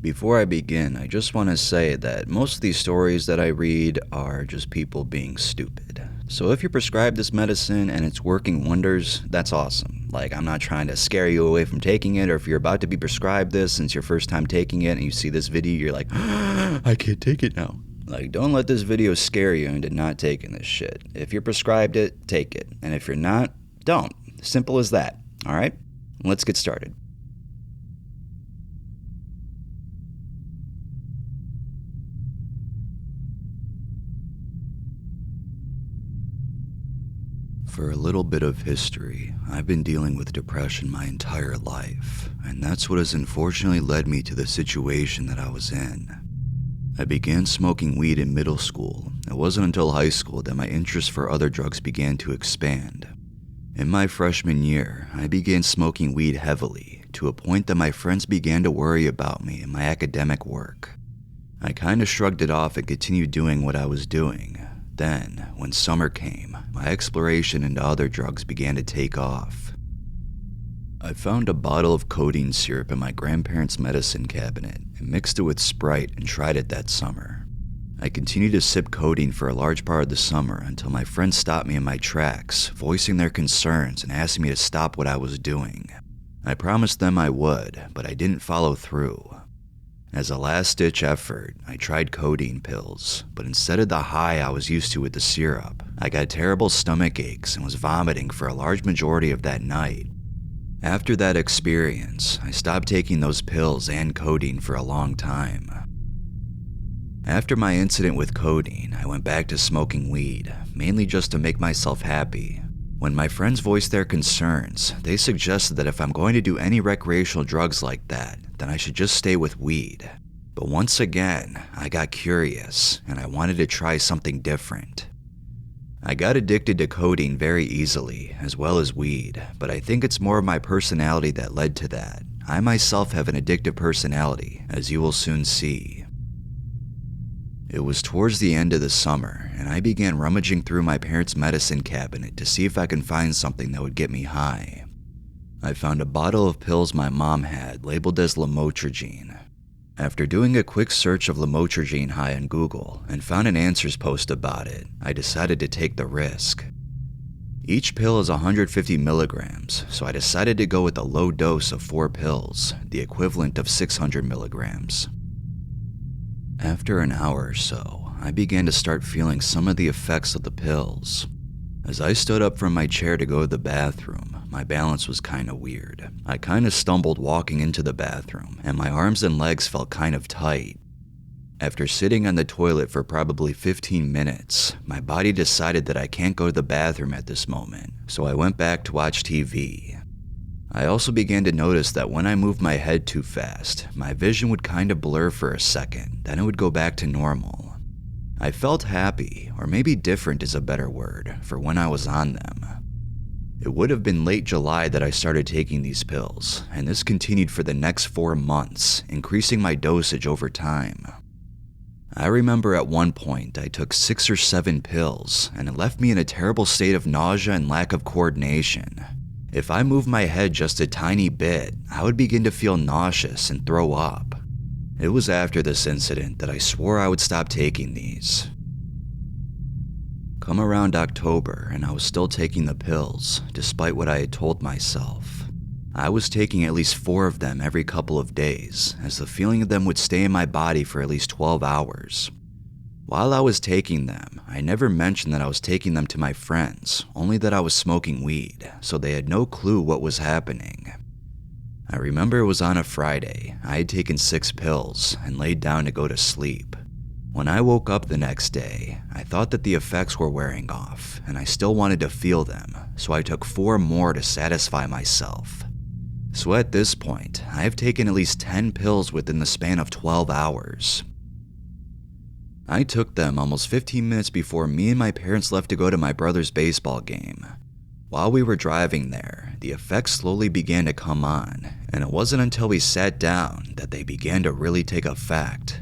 Before I begin, I just want to say that most of these stories that I read are just people being stupid. So if you're prescribed this medicine and it's working wonders, that's awesome. Like, I'm not trying to scare you away from taking it, or if you're about to be prescribed this since your first time taking it and you see this video, you're like, I can't take it now. Like, don't let this video scare you into not taking this shit. If you're prescribed it, take it. And if you're not, don't. Simple as that. Alright? Let's get started. For a little bit of history, I've been dealing with depression my entire life, and that's what has unfortunately led me to the situation that I was in. I began smoking weed in middle school. It wasn't until high school that my interest for other drugs began to expand. In my freshman year, I began smoking weed heavily, to a point that my friends began to worry about me and my academic work. I kinda shrugged it off and continued doing what I was doing. Then, when summer came, my exploration into other drugs began to take off. I found a bottle of codeine syrup in my grandparents' medicine cabinet and mixed it with Sprite and tried it that summer. I continued to sip codeine for a large part of the summer until my friends stopped me in my tracks, voicing their concerns and asking me to stop what I was doing. I promised them I would, but I didn't follow through. As a last-ditch effort, I tried codeine pills, but instead of the high I was used to with the syrup, I got terrible stomach aches and was vomiting for a large majority of that night. After that experience, I stopped taking those pills and codeine for a long time. After my incident with codeine, I went back to smoking weed, mainly just to make myself happy. When my friends voiced their concerns, they suggested that if I'm going to do any recreational drugs like that, then I should just stay with weed. But once again, I got curious, and I wanted to try something different. I got addicted to codeine very easily, as well as weed, but I think it's more of my personality that led to that. I myself have an addictive personality, as you will soon see. It was towards the end of the summer, and I began rummaging through my parents' medicine cabinet to see if I could find something that would get me high. I found a bottle of pills my mom had labeled as Lamotrigine. After doing a quick search of Lamotrigine high on Google and found an answers post about it, I decided to take the risk. Each pill is 150 milligrams, so I decided to go with a low dose of 4 pills, the equivalent of 600 milligrams. After an hour or so, I began to start feeling some of the effects of the pills. As I stood up from my chair to go to the bathroom, my balance was kinda weird. I kinda stumbled walking into the bathroom, and my arms and legs felt kind of tight. After sitting on the toilet for probably 15 minutes, my body decided that I can't go to the bathroom at this moment, so I went back to watch TV. I also began to notice that when I moved my head too fast, my vision would kinda blur for a second, then it would go back to normal. I felt happy, or maybe different is a better word, for when I was on them. It would have been late July that I started taking these pills, and this continued for the next 4 months, increasing my dosage over time. I remember at one point I took 6 or 7 pills, and it left me in a terrible state of nausea and lack of coordination. If I moved my head just a tiny bit, I would begin to feel nauseous and throw up. It was after this incident that I swore I would stop taking these. Come around October, and I was still taking the pills, despite what I had told myself. I was taking at least 4 of them every couple of days, as the feeling of them would stay in my body for at least 12 hours. While I was taking them, I never mentioned that I was taking them to my friends, only that I was smoking weed, so they had no clue what was happening. I remember it was on a Friday. I had taken 6 pills and laid down to go to sleep. When I woke up the next day, I thought that the effects were wearing off, and I still wanted to feel them, so I took 4 more to satisfy myself. So at this point, I have taken at least 10 pills within the span of 12 hours. I took them almost 15 minutes before me and my parents left to go to my brother's baseball game. While we were driving there, the effects slowly began to come on, and it wasn't until we sat down that they began to really take effect.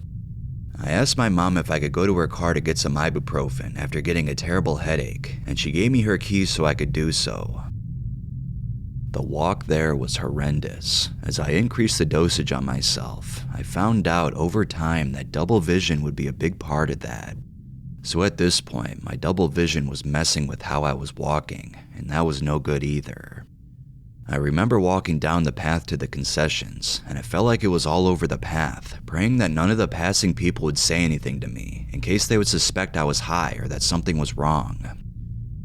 I asked my mom if I could go to her car to get some ibuprofen after getting a terrible headache, and she gave me her keys so I could do so. The walk there was horrendous, as I increased the dosage on myself. I found out over time that double vision would be a big part of that. So at this point, my double vision was messing with how I was walking, and that was no good either. I remember walking down the path to the concessions, and it felt like it was all over the path, praying that none of the passing people would say anything to me, in case they would suspect I was high or that something was wrong.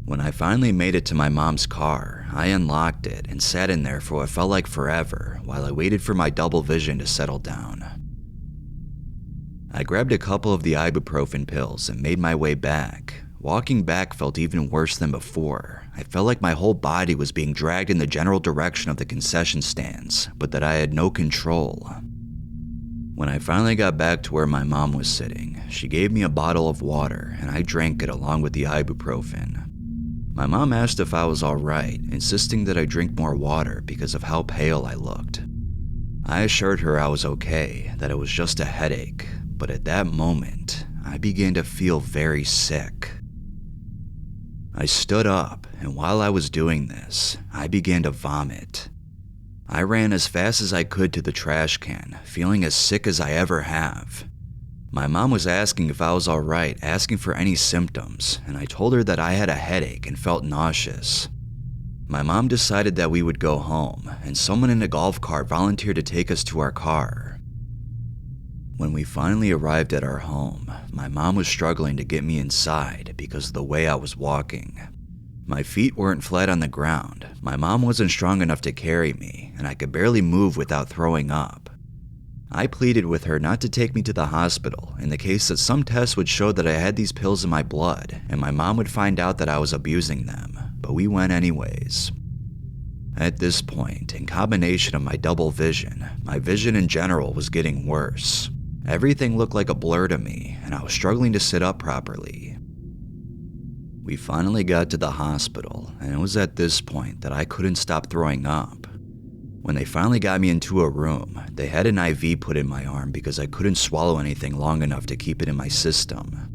When I finally made it to my mom's car, I unlocked it and sat in there for what felt like forever while I waited for my double vision to settle down. I grabbed a couple of the ibuprofen pills and made my way back. Walking back felt even worse than before. I felt like my whole body was being dragged in the general direction of the concession stands, but that I had no control. When I finally got back to where my mom was sitting, she gave me a bottle of water and I drank it along with the ibuprofen. My mom asked if I was alright, insisting that I drink more water because of how pale I looked. I assured her I was okay, that it was just a headache, but at that moment, I began to feel very sick. I stood up, and while I was doing this, I began to vomit. I ran as fast as I could to the trash can, feeling as sick as I ever have. My mom was asking if I was alright, asking for any symptoms, and I told her that I had a headache and felt nauseous. My mom decided that we would go home, and someone in a golf cart volunteered to take us to our car. When we finally arrived at our home, my mom was struggling to get me inside because of the way I was walking. My feet weren't flat on the ground, my mom wasn't strong enough to carry me, and I could barely move without throwing up. I pleaded with her not to take me to the hospital in the case that some tests would show that I had these pills in my blood and my mom would find out that I was abusing them, but we went anyways. At this point, in combination of my double vision, my vision in general was getting worse. Everything looked like a blur to me, and I was struggling to sit up properly. We finally got to the hospital, and it was at this point that I couldn't stop throwing up. When they finally got me into a room, they had an IV put in my arm because I couldn't swallow anything long enough to keep it in my system.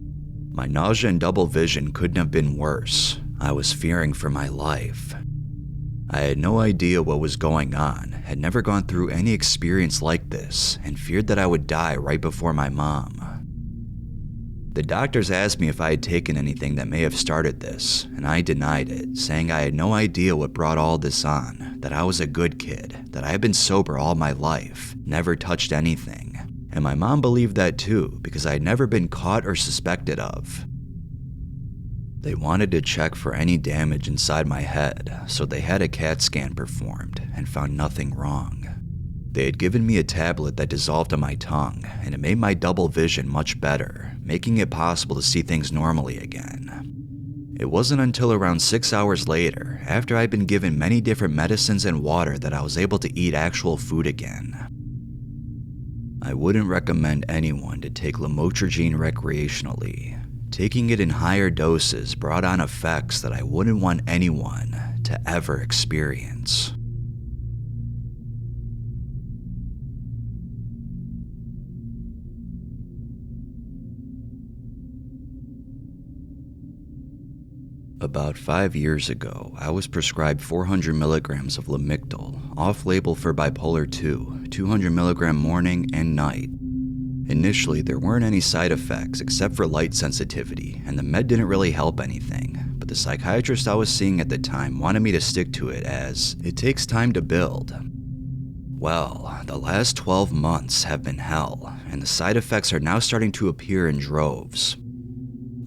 My nausea and double vision couldn't have been worse. I was fearing for my life. I had no idea what was going on, had never gone through any experience like this, and feared that I would die right before my mom. The doctors asked me if I had taken anything that may have started this, and I denied it, saying I had no idea what brought all this on, that I was a good kid, that I had been sober all my life, never touched anything. And my mom believed that too, because I had never been caught or suspected of. They wanted to check for any damage inside my head, so they had a CAT scan performed and found nothing wrong. They had given me a tablet that dissolved on my tongue, and it made my double vision much better, making it possible to see things normally again. It wasn't until around 6 hours later, after I'd been given many different medicines and water, that I was able to eat actual food again. I wouldn't recommend anyone to take Lamotrigine recreationally. Taking it in higher doses brought on effects that I wouldn't want anyone to ever experience. About 5 years ago, I was prescribed 400 milligrams of Lamictal, off-label for bipolar 2, 200 milligram morning and night. Initially, there weren't any side effects except for light sensitivity, and the med didn't really help anything, but the psychiatrist I was seeing at the time wanted me to stick to it as it takes time to build. Well, the last 12 months have been hell, and the side effects are now starting to appear in droves.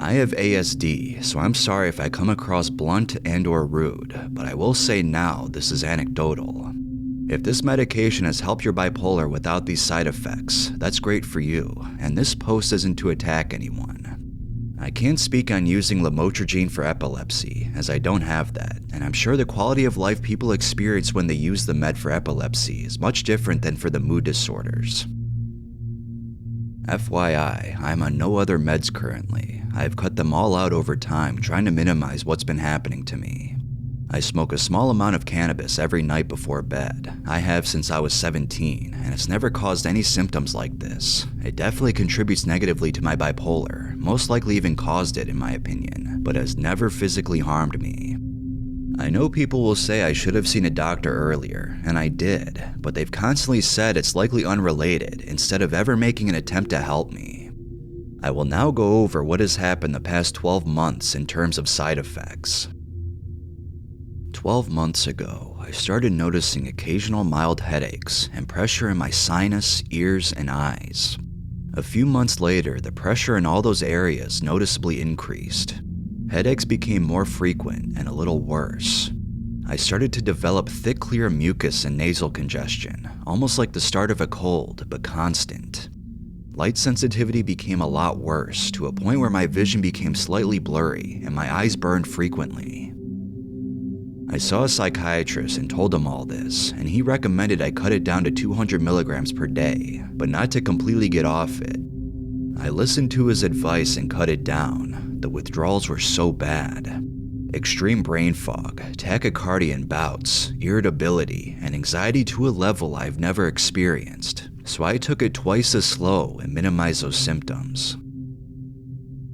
I have ASD, so I'm sorry if I come across blunt and or rude, but I will say now this is anecdotal. If this medication has helped your bipolar without these side effects, that's great for you, and this post isn't to attack anyone. I can't speak on using Lamotrigine for epilepsy, as I don't have that, and I'm sure the quality of life people experience when they use the med for epilepsy is much different than for the mood disorders. FYI, I'm on no other meds currently. I've cut them all out over time, trying to minimize what's been happening to me. I smoke a small amount of cannabis every night before bed. I have since I was 17, and it's never caused any symptoms like this. It definitely contributes negatively to my bipolar, most likely even caused it in my opinion, but has never physically harmed me. I know people will say I should have seen a doctor earlier, and I did, but they've constantly said it's likely unrelated instead of ever making an attempt to help me. I will now go over what has happened the past 12 months in terms of side effects. 12 months ago, I started noticing occasional mild headaches and pressure in my sinus, ears, and eyes. A few months later, the pressure in all those areas noticeably increased. Headaches became more frequent and a little worse. I started to develop thick, clear mucus and nasal congestion, almost like the start of a cold, but constant. Light sensitivity became a lot worse, to a point where my vision became slightly blurry and my eyes burned frequently. I saw a psychiatrist and told him all this, and he recommended I cut it down to 200 milligrams per day, but not to completely get off it. I listened to his advice and cut it down. The withdrawals were so bad. Extreme brain fog, tachycardia in bouts, irritability, and anxiety to a level I've never experienced, so I took it twice as slow and minimized those symptoms.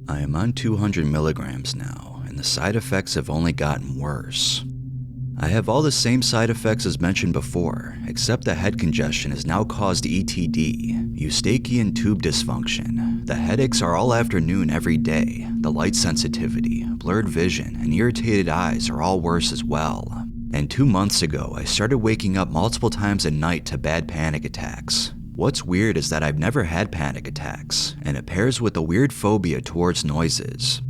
I am on 200 milligrams now, and the side effects have only gotten worse. I have all the same side effects as mentioned before, except the head congestion has now caused ETD, Eustachian tube dysfunction. The headaches are all afternoon every day. The light sensitivity, blurred vision, and irritated eyes are all worse as well. And 2 months ago, I started waking up multiple times a night to bad panic attacks. What's weird is that I've never had panic attacks, and it pairs with a weird phobia towards noises.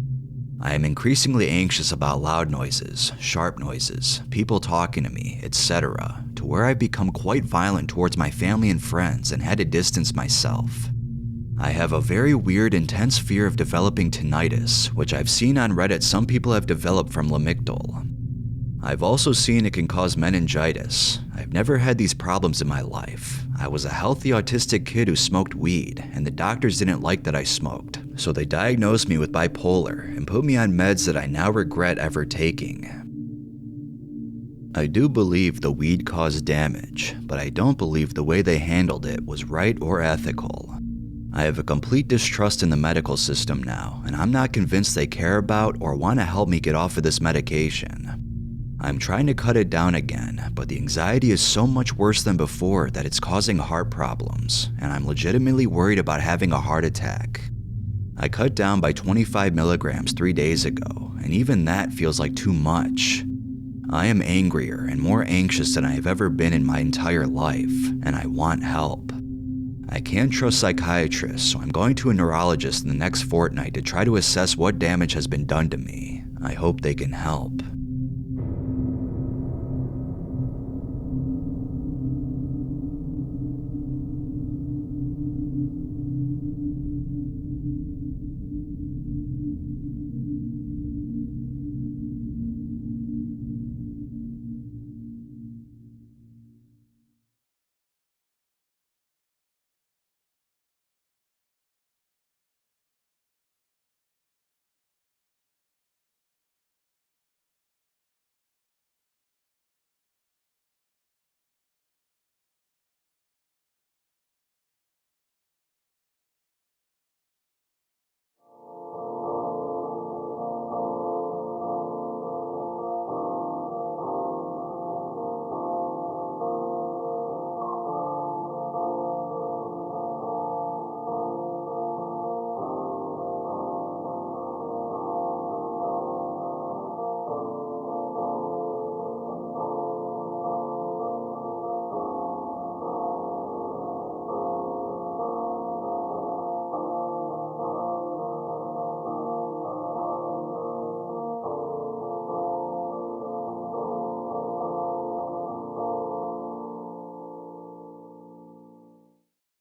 I am increasingly anxious about loud noises, sharp noises, people talking to me, etc., to where I've become quite violent towards my family and friends and had to distance myself. I have a very weird, intense fear of developing tinnitus, which I've seen on Reddit some people have developed from Lamictal. I've also seen it can cause meningitis. I've never had these problems in my life. I was a healthy autistic kid who smoked weed, and the doctors didn't like that I smoked, so they diagnosed me with bipolar and put me on meds that I now regret ever taking. I do believe the weed caused damage, but I don't believe the way they handled it was right or ethical. I have a complete distrust in the medical system now, and I'm not convinced they care about or want to help me get off of this medication. I'm trying to cut it down again, but the anxiety is so much worse than before that it's causing heart problems, and I'm legitimately worried about having a heart attack. I cut down by 25 milligrams 3 days ago, and even that feels like too much. I am angrier and more anxious than I have ever been in my entire life, and I want help. I can't trust psychiatrists, so I'm going to a neurologist in the next fortnight to try to assess what damage has been done to me. I hope they can help.